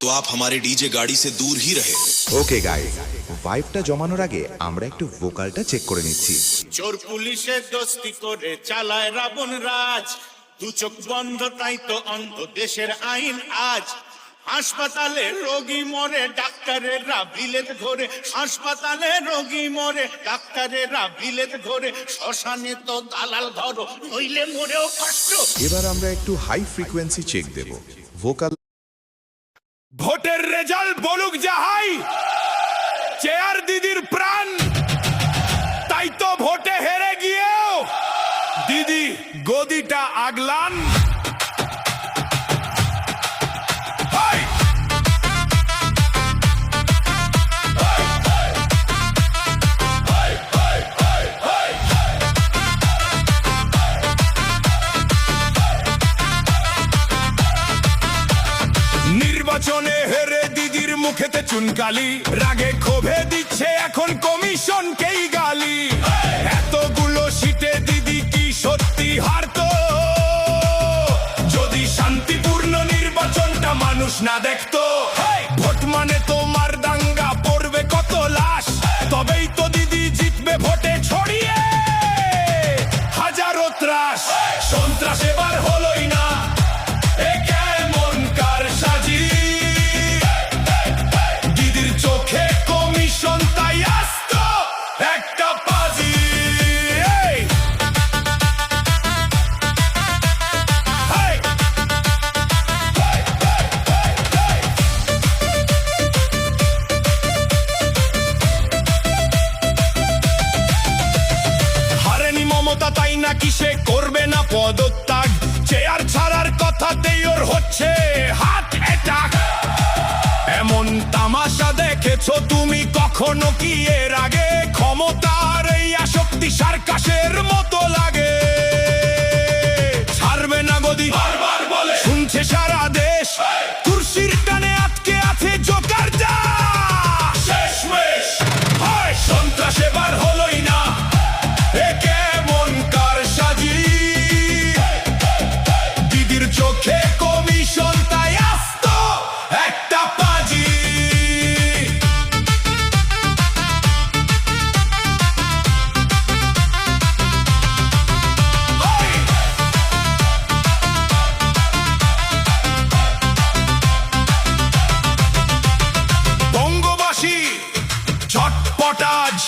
तो आप हमारे डीजे गाड़ी से दूर ही रहे। ওকে গাইস, ভাইবটা জমানোর আগে আমরা একটু ভোকালটা চেক করে নিচ্ছি। চোর পুলিশে দোস্তি করে চালায় রাবণ রাজ, দু চোখ বন্ধ তাই তো অন্ধ দেশের আইন আজ। হাসপাতালে রোগী মরে ডাক্তারেরা বিলেত ধরে, হাসপাতালে রোগী মরে ডাক্তারেরা বিলেত ধরে, শ্মশানে তো দালাল ধরো নইলে মরেও কষ্ট। এবার আমরা একটু হাই ফ্রিকোয়েন্সি চেক দেব। ভোকাল ভোটের রেজাল্ট বলুক যাহাই, চেয়ার দিদির প্রাণ, তাই তো ভোটে হেরে গিয়েও দিদি গদিটা আগলান। নির্বাচনে হেরে দিদির মুখেতে চুনকালি, রাগে ক্ষোভে দিচ্ছে এখন কমিশনকেই গালি। এতগুলো সিটে দিদি কি সত্যি হারতো যদি শান্তিপূর্ণ নির্বাচনটা মানুষ না দেখতো? ভোট মানে তোমার দাঙ্গা, পড়বে কত লাশ, তবেই তো দিদি জিতবে ভোটে ছড়িয়ে হাজারো ত্রাস। সন্ত্রাস এবার হলোই না, এ কেমন কারসাজি, দিদির চোখে কমিশন তাই আসত একটা পাজি। হারেনি মমতা তাই নাকি সে করবে না পদত্যাগ, চেয়ার ছাড়ার কথাতেই ওর হচ্ছে হার্ট অ্যাটাক। এমন তামাশা দেখেছো তুমি কখনো কি এর আগে? ক্ষমতার এই আসক্তি সার্কাসের মতো লাগে, ছাড়বে না গদি বারবার বলে শুনছে সারা দেশ, কুর্সির টানে আটকে আছে জোকার যা শেষমেশ। হয় সন্ত্রাস এবার হলোই না, এ কেমন কারসাজি, দিদির চোখে কমিশন তাই আসত একটা পাজি। বঙ্গবাসী ঝটপট আজ